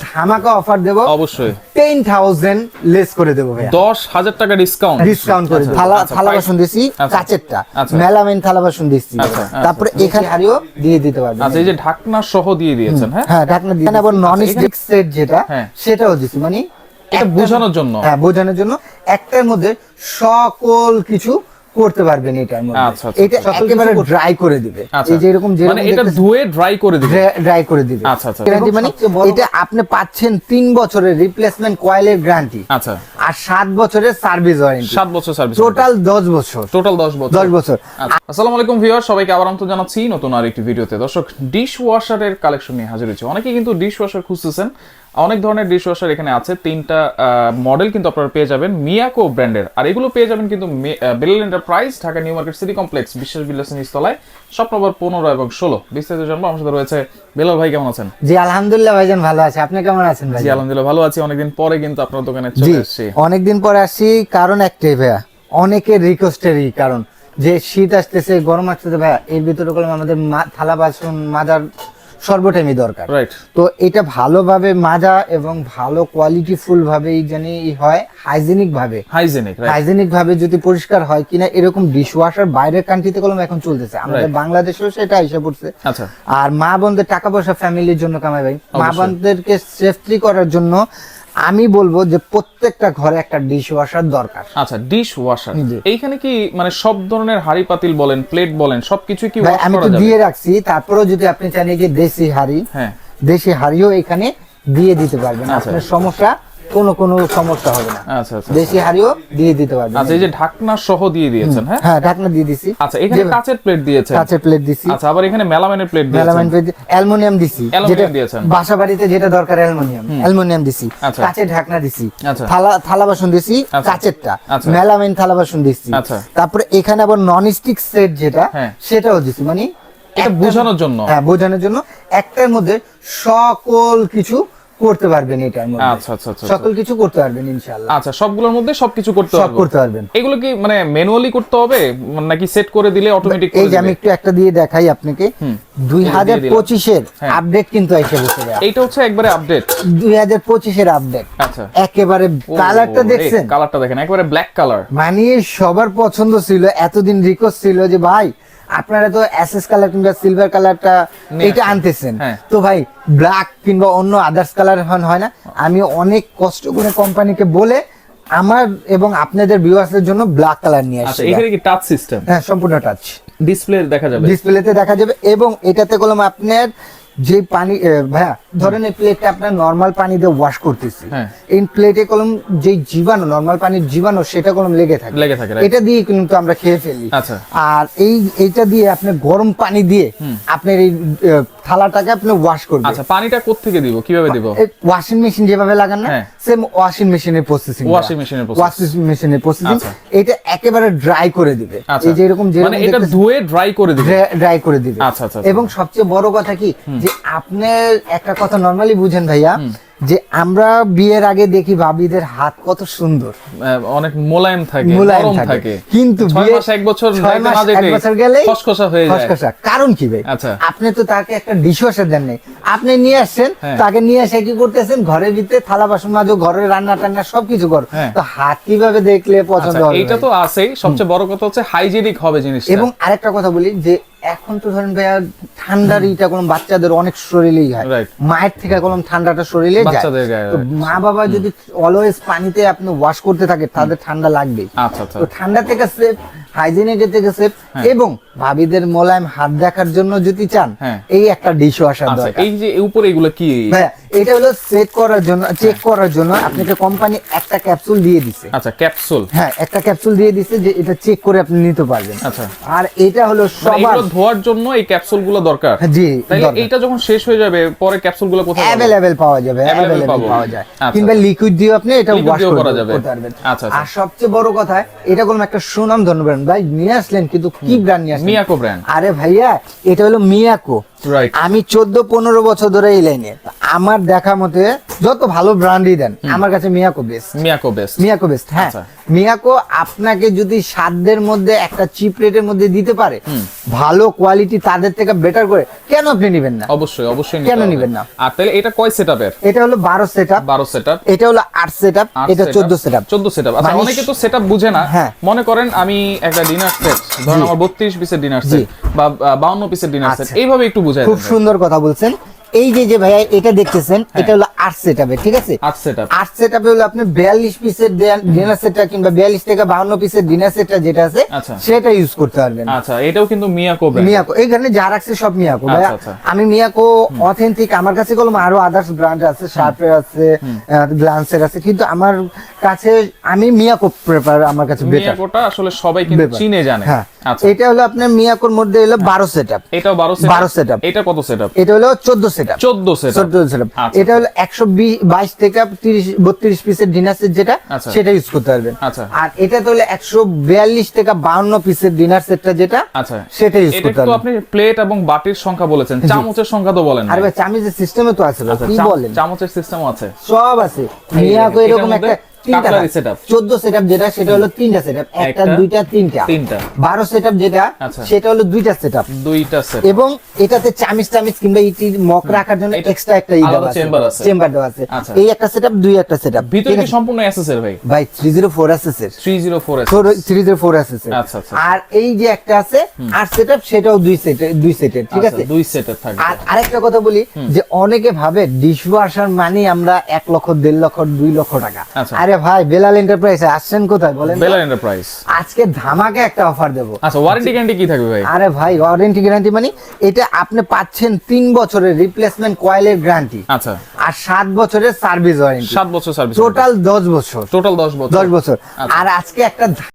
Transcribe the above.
ধামাকা অফার দেব অবশ্যই 10,000 লেস করে দেব ভাই। 10,000 টাকা ডিসকাউন্ট করে দেব। থালা বাসন দিছি কাচেরটা, মেলামাইন থালা বাসন দিছি। তারপরে এখানে হাড়িও দিয়ে দিতে পারবেন। আচ্ছা, এই যে ঢাকনা সহ দিয়ে দিয়েছেন। হ্যাঁ ঢাকনা দিয়ে আবার নন স্টিক সেট যেটা সেটাও দিছি, মানে এটা বোঝানোর জন্য। হ্যাঁ বোঝানোর জন্য একটার মধ্যে সকল কিছু করতে পারবেন এটার মধ্যে। এটা একেবারে ড্রাই করে দিবে। এই যে এরকম মানে এটা ধুয়ে ড্রাই করে দিবে। আচ্ছা মানে এটা আপনি পাচ্ছেন 3 বছরের রিপ্লেসমেন্ট কয়েলের গ্যারান্টি। আচ্ছা, আর 7 বছরের সার্ভিস ওয়ারেন্টি। 7 বছর সার্ভিস, টোটাল 10 বছর। 10 বছর। আসসালামু আলাইকুম ভিউয়ার, সবাইকে আবার আমন্ত্রণ জানাচ্ছি নতুন আরেকটি ভিডিওতে। দর্শক, ডিশ ওয়াশারের কালেকশন নিয়ে হাজির হয়েছে। অনেকে কিন্তু ডিশ ওয়াশার খুঁজতেছেন, অনেক ধরনের ডিশ ওয়াশার এখানে আছে। 3টা মডেল কিন্তু আপনারা পেয়ে যাবেন মিয়াকো ব্র্যান্ডের, আর এগুলো পেয়ে যাবেন কিন্তু Belal enterprise, Dhaka new market city complex, বিশ্বাস বিলাসের নিচতলায়, শপ নম্বর 15 এবং 16। বিস্তারিত জানবো। আমার সাথে রয়েছে বেলাল ভাই। কেমন আছেন? জি আলহামদুলিল্লাহ ভাইজান, ভালো আছি। আপনি কেমন আছেন ভাই? জি আলহামদুলিল্লাহ ভালো আছি। অনেকদিন পরে কিন্তু আপনার দোকানে চলে আসছি। অনেকদিন পরে আসছি, কারণ একটাই ভাইয়া, অনেকের রিকোয়েস্টেরই কারণ যে শীত আসতেছে, গরম আসতেছে ভাইয়া, এর ভিতরে করলাম আমাদের থালা বাসন মাজার সর্বটাইমই দরকার। তো এটা ভালোভাবে মাজা এবং ভালো কোয়ালিটি ফুল ভাবে জানি হয়, হাইজেনিক ভাবে যদি পরিষ্কার হয় কিনা, এরকম ডিশ ওয়াশার বাইরের কান্ট্রিতে কলম এখন চলতেছে, আমাদের বাংলাদেশেও সেটা এসে পড়ছে। আর মা বোনদের টাকা পয়সা ফ্যামিলির জন্য কামাই ভাই, মা বোনদেরকে সেফটি করার জন্য আমি বলবো যে প্রত্যেকটা ঘরে একটা ডিশ ওয়াশার দরকার। আচ্ছা, ডিশ ওয়াশার এইখানে কি মানে সব ধরনের হাড়ি পাতিল বলেন, প্লেট বলেন, সবকিছু কি ওয়াশ করা যাবে? আমি তো দিয়ে রাখছি, তারপরেও যদি আপনি চান যে দেশি হাড়ি, দেশি হাড়িও এখানে দিয়ে দিতে পারবেন। আপনার সমস্যা কোনো সমস্যা হবে না। আচ্ছা, দেশি হাড়িও দিয়ে দিতে পারবেন। আচ্ছা, এই যে ঢাকনা সহ দিয়ে দিয়েছেন। হ্যাঁ ঢাকনা দিয়ে দিছি। আচ্ছা, এখানে কাচের প্লেট দিয়েছেন। কাচের প্লেট দিছি। আচ্ছা, আবার এখানে মেলামাইনের প্লেট দিয়েছেন। মেলামাইন প্লেট, অ্যালুমিনিয়াম দিছি, যেটা বাসা বাড়িতে যেটা দরকার অ্যালুমিনিয়াম দিছি। কাচের ঢাকনা দিছি। থালা বাসন দিছি কাচেরটা, মেলামাইন থালা বাসন দিছি। তারপরে এখানে আবার নন স্টিক সেট যেটা সেটাও দিছি, মানে এটা বোঝানোর জন্য। হ্যাঁ বোঝানোর জন্য একটার মধ্যে সকল কিছু করতে পারবেন এটার মধ্যে। আচ্ছা, সকল কিছু করতে পারবেন ইনশাআল্লাহ। আচ্ছা, সবগুলোর মধ্যে সবকিছু করতে পারবেন। এগুলো কি মানে ম্যানুয়ালি করতে হবে নাকি সেট করে দিলে অটোমেটিক? এই যে আমি একটু একটা দিয়ে দেখাই আপনাকে। 2025 এর আপডেট কিন্তু এসে বসে গেছে। এইটা হচ্ছে একবারে আপডেট, 2025 এর আপডেট। আচ্ছা, একেবারে কালারটা দেখছেন? কালারটা দেখেন, একেবারে ব্ল্যাক কালার। মানে সবার পছন্দ ছিল, এতদিন রিকোয়েস্ট ছিল যে ভাই আপনারা তো এসএস কালার কিংবা সিলভার কালারটা এটা আনতেছেন, তো ভাই ব্ল্যাক কিংবা অন্য আদার্স কালার হয় না। আমি অনেক কষ্ট করে কোম্পানিকে বলে আমার এবং আপনাদের ভিউয়ার্সদের জন্য ব্ল্যাক কালার নিয়ে আসছি। এখানে কি টাচ সিস্টেম? হ্যাঁ সম্পূর্ণ টাচ। ডিসপ্লেতে দেখা যাবে এবং এটাতে কলম আপনার যে পানি ভাইয়া ধরেন এই প্লেটটা আপনার নরমাল পানি দিয়ে ওয়াশ করতেছি, এই প্লেটে কলম যে জীবাণু, নরমাল পানির জীবাণু সেটা কলম লেগে থাকে, এটা দিয়ে কিন্তু আমরা খেয়ে ফেলি। আর এইটা দিয়ে আপনি গরম পানি দিয়ে আপনার এই থালাটাকে আপনি ওয়াশ করবেন। আচ্ছা, পানিটা কোথা থেকে দিব, কিভাবে দিব? ওয়াশিং মেশিন যেভাবে লাগান না, সেম ওয়াশিং মেশিনের প্রসেসিং। এটা একেবারে ড্রাই করে দিবে। এই যে এরকম মানে এটা ধুয়ে ড্রাই করে দিবে। আচ্ছা, এবং সবচেয়ে বড় কথা কি যে আপনি একটা কথা নরমালি বুঝেন ভাইয়া, যে আমরা বিয়ের আগে দেখি ভাবিদের হাত কত সুন্দর, অনেক মোলায়েম থাকে, কিন্তু 6 মাস 1 বছর গেলে খসখসা হয়ে যায়। কারণ কি ভাই? আপনি তো তাকে একটা ডিশওয়াশার দেন নাই, আপনি নিয়ে আসছেন, তাকে নিয়ে এসে কি করতেছেন, ঘরের ভিতরে থালা বাসন মাজো, ঘরের রান্না টান্না সবকিছু করো, তো হাত কিভাবে দেখলে পছন্দ হবে? এটা তো আছেই, সবচেয়ে বড় কথা হচ্ছে হাইজেনিক হবে জিনিসটা। এবং আরেকটা কথা বলি যে এখন তো ধরেন ভাইয়া ঠান্ডার ইটা কোন বাচ্চাদের অনেক শরীরেই হয়, মায়ের থেকে কোন ঠান্ডাটা শরীরে যায়, তো মা বাবা যদি অলওয়েজ পানিতে আপনি ওয়াশ করতে থাকে তাদের ঠান্ডা লাগবেই। তো ঠান্ডা থেকে সেফ, হাইজিনিক থেকে সেফ, এবং ভাবিদের মোলায়েম হাত দেখার জন্য যদি চান এই একটা ডিশ ওয়াশার দরকার। এই যে উপরে এগুলো কি ভাইয়া, এটা হলো চেক করার জন্য আপনাকে কোম্পানি একটা ক্যাপসুল দিয়ে দিছে। আচ্ছা, ক্যাপসুল। হ্যাঁ, একটা ক্যাপসুল দিয়ে দিছে যে এটা চেক করে আপনি নিতে পারবেন। আচ্ছা, আর এটা হলো সবার ধোয়ার জন্য এই ক্যাপসুলগুলো দরকার। জি, তাহলে এটা যখন শেষ হয়ে যাবে পরে ক্যাপসুলগুলো কোথায় अवेलेबल পাওয়া যাবে? পাওয়া যায়, কিংবা লিকুইড দিয়ে আপনি এটা ওয়াশ করা যাবে। আচ্ছা, আর সবচেয়ে বড় কথা, এটা কোন একটা সুনাম ধন্য ব্র্যান্ড ভাই নিয়ে আসলেন, কিন্তু কি ব্র্যান্ড নিয়ে আসলেন? মিয়াকো ব্র্যান্ড। আরে ভাইয়া, এটা হলো মিয়াকো। রাইট। আমি 14-15 বছর ধরে এই লাইনে, আমার দেখা মতে যত ভালো ব্র্যান্ডই দেন আমার কাছে মিয়াকো বেস্ট। মিয়াকো বেস্ট, হ্যাঁ। আচ্ছা। মিয়াকো আপনাকে যদি সাধ্যের মধ্যে একটা চিপ রেটের মধ্যে দিতে পারে, ভালো কোয়ালিটি তাদের থেকে বেটার করে, কেন আপনি নেবেন না? অবশ্যই কেন নিবেন না? আর তাহলে এটা কয় সেটআপের? এটা হলো 12 সেটআপ, 12 সেটআপ। এটা হলো 8 সেটআপ, এটা 14 সেটআপ। 14 সেটআপ। আচ্ছা, মানে অনেকে তো সেটআপ বুঝে না। হ্যাঁ। মনে করেন আমি একটা ডিনার সেট, ধরুন আমার 32 পিসের ডিনার সেট বা 52 পিসের ডিনার সেট, আচ্ছা। এইভাবে একটু বুঝাই খুব দেন ভাই। সুন্দর কথা বলছেন। এই যে ভাইয়া এটা দেখতেছেন, এটা হলো 8 সেটআপে, ঠিক আছে? 8 সেটআপ। 8 সেটআপে হলো আপনি 42 পিসের ডিনার সেটটা কিংবা 42 থেকে 52 পিসের ডিনার সেটটা যেটা আছে আচ্ছা। সেটা ইউজ করতে পারবেন। আচ্ছা, এটাও কিন্তু মিয়াকো ব্র্যান্ড। মিয়াকো এখানে যা রাখছে সব মিয়াকো ভাইয়া। আচ্ছা। আমি মিয়াকো অথেন্টিক, আমার কাছে কলম আরো আদার্স ব্র্যান্ড আছে, শার্পের আছে, গ্লান্সের আছে, কিন্তু আমার কাছে আমি মিয়াকো প্রেফার, আমার কাছে বেটার। মিয়াকোটা আসলে সবাই কিন্তু চিনে জানে। হ্যাঁ। আচ্ছা, এটা হলো আপনার মিয়াকোর মধ্যে হলো 12 সেটআপ। এটাও 12 সেটআপ। এটা কত সেটআপ? এটা হলো 14 সেটআপ। 14 সেটআপ। 14 সেটআপ। আচ্ছা। এটা হলো 122 থেকে 32 পিসের ডিনার সেট যেটা, আচ্ছা। সেটা ইউজ করতে পারবেন। আচ্ছা। আর এটা তো হলো 142 থেকে 52 পিসের ডিনার সেটটা যেটা, আচ্ছা, সেটা ইউজ এটা করতে তো পারবেন। আপনি প্লেট এবং বাটির সংখ্যা বলেছেন, চামচের সংখ্যা তো বলেন না। আরে ভাই চামিজের সিস্টেমে তো আছে ভাই, আচ্ছা, কি বলেন? চামচের সিস্টেমও আছে। সব আছে। মিয়াকো এটার এরকম মধ্যে একটা তিনটা কাটলারি setup। 14 সেটআপ যেটা, সেটা হলো 3টা সেটআপ, একটা একটা, দুইটা তিনটা। 3টা। 12 সেটআপ যেটা, আচ্ছা। সেটা হলো 2টা সেটআপ। 2টা সেট। এবং এটাতে চামিচ কিংবা ইটি মক রাখার জন্য এটা এক্সট্রা একটা আলাদা চেম্বার আছে। চেম্বার দেওয়া আছে। আচ্ছা। এই একটা সেটআপ, দুই একটা সেটআপ। ভিতরে কি সম্পূর্ণ এসএসএর ভাই? ভাই 304 এসএস 304 এর। 304 এসএস। আচ্ছা, আচ্ছা। আর এই যে একটা আছে 8 সেটআপ, সেটাও দুই সেটের, ঠিক আছে? 2 সেটের থাকবে। আর আরেকটা কথা বলি, যে অনেকে ভাবে ডিশওয়াশার মানে আমরা 1 লক্ষ, 1.5 লক্ষ, 2 লক্ষ টাকা। আচ্ছা। আরে ভাই, বেলাল এন্টারপ্রাইজে আসছেন কোথায় বলেন তো? বেলার এন্টারপ্রাইজ। আজকে ধামাকে একটা অফার দেবো। আচ্ছা, ওয়ারেন্টি গ্যারান্টি কি থাকবে ভাই? আরে ভাই, ওয়ারেন্টি গ্যারান্টি মানে এটা আপনি পাচ্ছেন 3 বছরের রিপ্লেসমেন্ট কয়েলের গ্যারান্টি, আচ্ছা, আর 7 বছরের সার্ভিস ওয়ারেন্টি, 7 বছর সার্ভিস। টোটাল 10 বছর। টোটাল 10 বছর। 10 বছর। আচ্ছা। আর আজকে একটা